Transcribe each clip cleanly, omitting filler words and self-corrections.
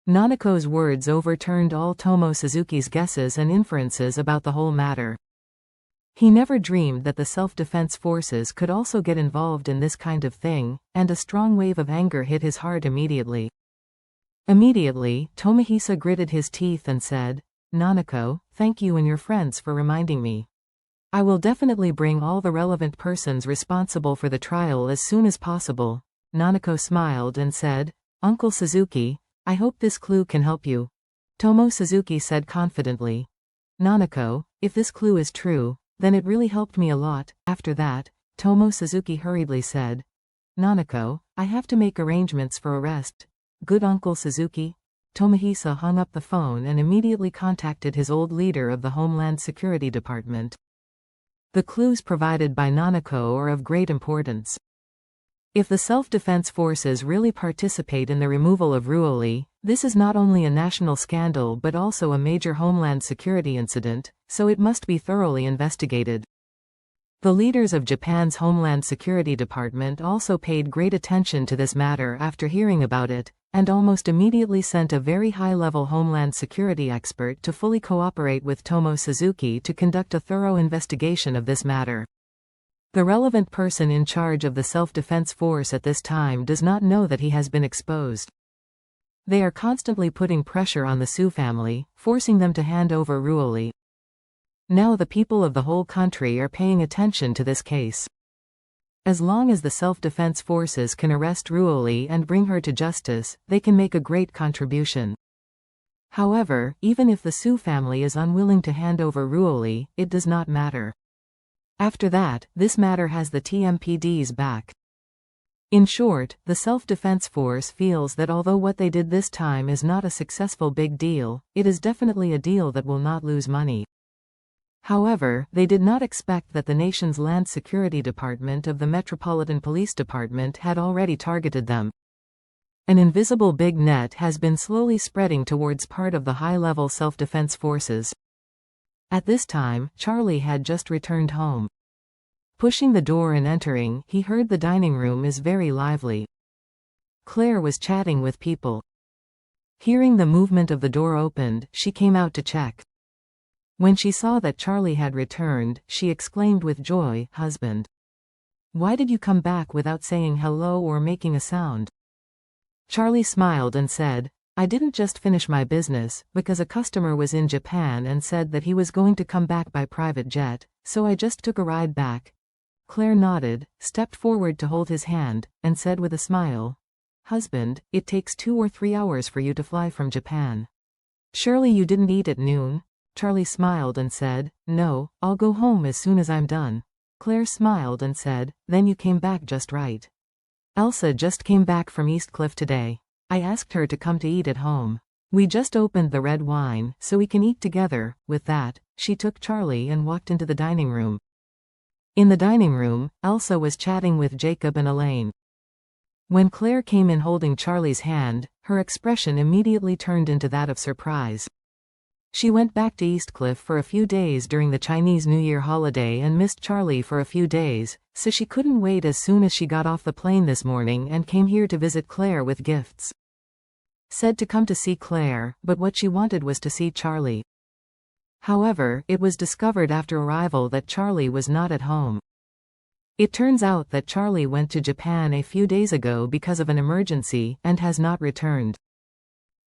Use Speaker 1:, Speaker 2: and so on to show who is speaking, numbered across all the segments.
Speaker 1: Nanako's words overturned all Tomo Suzuki's guesses and inferences about the whole matter. He never dreamed that the self-defense forces could also get involved in this kind of thing, and a strong wave of anger hit his heart immediately. Immediately, Tomohisa gritted his teeth and said, "Nanako, thank you and your friends for reminding me. I will definitely bring all the relevant persons responsible for the trial as soon as possible." Nanako smiled and said, "Uncle Suzuki, I hope this clue can help you," Tomo Suzuki said confidently. "Nanako, if this clue is true, then it really helped me a lot." After that, Tomo Suzuki hurriedly said, "Nanako, I have to make arrangements for arrest." "Good Uncle Suzuki." Tomohisa hung up the phone and immediately contacted his old leader of the Homeland Security Department. The clues provided by Nanako are of great importance. If the self-defense forces really participate in the removal of Ruoli, this is not only a national scandal but also a major homeland security incident, so it must be thoroughly investigated. The leaders of Japan's Homeland Security Department also paid great attention to this matter after hearing about it, and almost immediately sent a very high-level Homeland Security expert to fully cooperate with Tomo Suzuki to conduct a thorough investigation of this matter. The relevant person in charge of the self-defense force at this time does not know that he has been exposed. They are constantly putting pressure on the Su family, forcing them to hand over Ruoli. Now the people of the whole country are paying attention to this case. As long as the self-defense forces can arrest Ruoli and bring her to justice, they can make a great contribution. However, even if the Su family is unwilling to hand over Ruoli, it does not matter. After that, this matter has the TMPD's back. In short, the self-defense force feels that although what they did this time is not a successful big deal, it is definitely a deal that will not lose money. However, they did not expect that the nation's Land Security Department of the Metropolitan Police Department had already targeted them. An invisible big net has been slowly spreading towards part of the high-level self-defense forces. At this time, Charlie had just returned home. Pushing the door and entering, he heard the dining room is very lively. Claire was chatting with people. Hearing the movement of the door opened, she came out to check. When she saw that Charlie had returned, she exclaimed with joy, "Husband. Why did you come back without saying hello or making a sound?" Charlie smiled and said, "I didn't just finish my business, because a customer was in Japan and said that he was going to come back by private jet, so I just took a ride back." Claire nodded, stepped forward to hold his hand, and said with a smile, "Husband, it takes 2 or 3 hours for you to fly from Japan. Surely you didn't eat at noon?" Charlie smiled and said, "No, I'll go home as soon as I'm done." Claire smiled and said, "Then you came back just right. Elsa just came back from Eastcliff today. I asked her to come to eat at home. We just opened the red wine, so we can eat together." With that, she took Charlie and walked into the dining room. In the dining room, Elsa was chatting with Jacob and Elaine. When Claire came in holding Charlie's hand, her expression immediately turned into that of surprise. She went back to Eastcliff for a few days during the Chinese New Year holiday and missed Charlie for a few days, so she couldn't wait as soon as she got off the plane this morning and came here to visit Claire with gifts. Said to come to see Claire, but what she wanted was to see Charlie. However, it was discovered after arrival that Charlie was not at home. It turns out that Charlie went to Japan a few days ago because of an emergency and has not returned.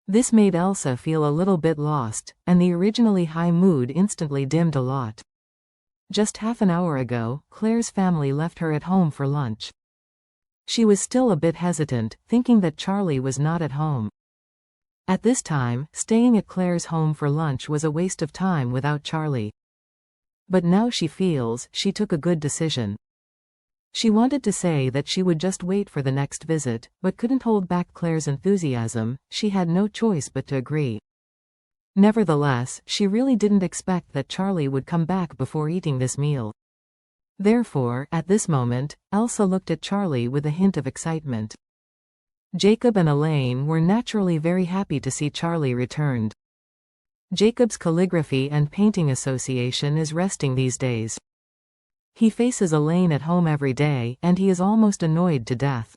Speaker 1: This made Elsa feel a little bit lost, and the originally high mood instantly dimmed a lot. Just half an hour ago, Claire's family left her at home for lunch. She was still a bit hesitant, thinking that Charlie was not at home. At this time, staying at Claire's home for lunch was a waste of time without Charlie. But now she feels she took a good decision. She wanted to say that she would just wait for the next visit, but couldn't hold back Claire's enthusiasm. She had no choice but to agree. Nevertheless, she really didn't expect that Charlie would come back before eating this meal. Therefore, at this moment, Elsa looked at Charlie with a hint of excitement. Jacob and Elaine were naturally very happy to see Charlie returned. Jacob's calligraphy and painting association is resting these days. He faces Elaine at home every day, and he is almost annoyed to death.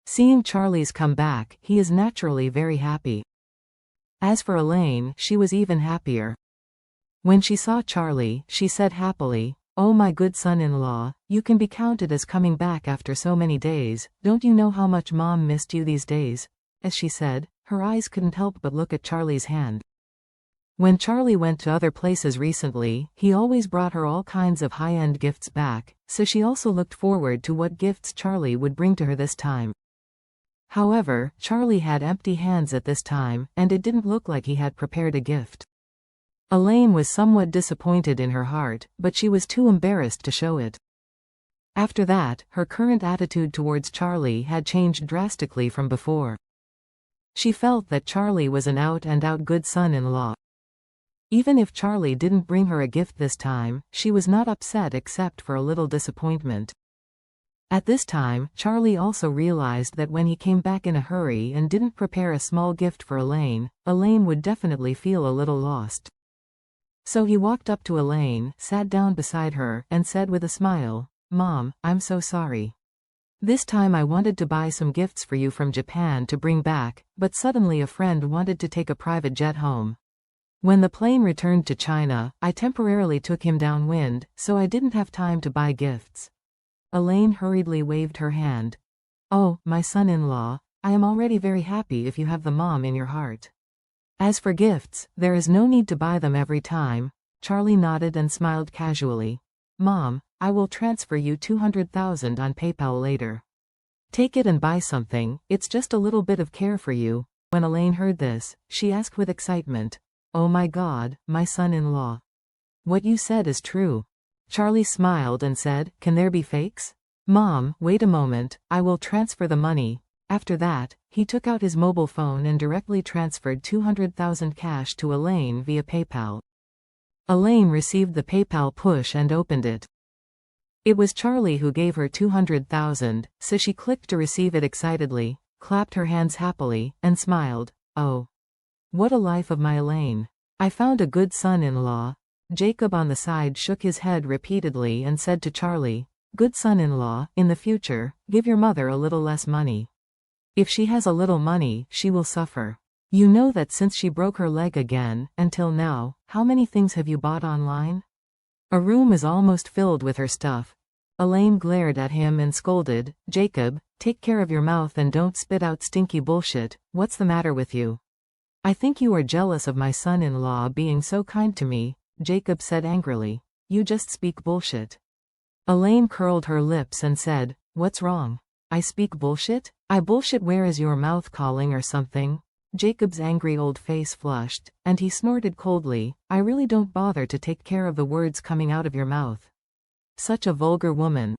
Speaker 1: Seeing Charlie's come back, he is naturally very happy. As for Elaine, she was even happier. When she saw Charlie, she said happily, "Oh my good son-in-law, you can be counted as coming back after so many days. Don't you know how much Mom missed you these days?" As she said, her eyes couldn't help but look at Charlie's hand. When Charlie went to other places recently, he always brought her all kinds of high-end gifts back, so she also looked forward to what gifts Charlie would bring to her this time. However, Charlie had empty hands at this time, and it didn't look like he had prepared a gift. Elaine was somewhat disappointed in her heart, but she was too embarrassed to show it. After that, her current attitude towards Charlie had changed drastically from before. She felt that Charlie was an out-and-out good son-in-law. Even if Charlie didn't bring her a gift this time, she was not upset except for a little disappointment. At this time, Charlie also realized that when he came back in a hurry and didn't prepare a small gift for Elaine, Elaine would definitely feel a little lost. So he walked up to Elaine, sat down beside her, and said with a smile, "Mom, I'm so sorry. This time I wanted to buy some gifts for you from Japan to bring back, but suddenly a friend wanted to take a private jet home. When the plane returned to China, I temporarily took him downwind, so I didn't have time to buy gifts." Elaine hurriedly waved her hand. "Oh, my son-in-law, I am already very happy if you have the mom in your heart. As for gifts, there is no need to buy them every time." Charlie nodded and smiled casually. "Mom, I will transfer you 200,000 on PayPal later. Take it and buy something, it's just a little bit of care for you." When Elaine heard this, she asked with excitement, "Oh my God, my son-in-law. What you said is true." Charlie smiled and said, "Can there be fakes?" "Mom, wait a moment, I will transfer the money." After that, he took out his mobile phone and directly transferred 200,000 cash to Elaine via PayPal. Elaine received the PayPal push and opened it. It was Charlie who gave her 200,000, so she clicked to receive it excitedly, clapped her hands happily, and smiled. "Oh. What a life of my Elaine. I found a good son-in-law." Jacob on the side shook his head repeatedly and said to Charlie, "Good son-in-law, in the future, give your mother a little less money. If she has a little money, she will suffer. You know that since she broke her leg again, until now, how many things have you bought online? A room is almost filled with her stuff." Elaine glared at him and scolded, "Jacob, take care of your mouth and don't spit out stinky bullshit. What's the matter with you? I think you are jealous of my son-in-law being so kind to me," Jacob said angrily. "You just speak bullshit." Elaine curled her lips and said, "What's wrong? I speak bullshit? I bullshit where is your mouth calling or something?" Jacob's angry old face flushed, and he snorted coldly, "I really don't bother to take care of the words coming out of your mouth. Such a vulgar woman."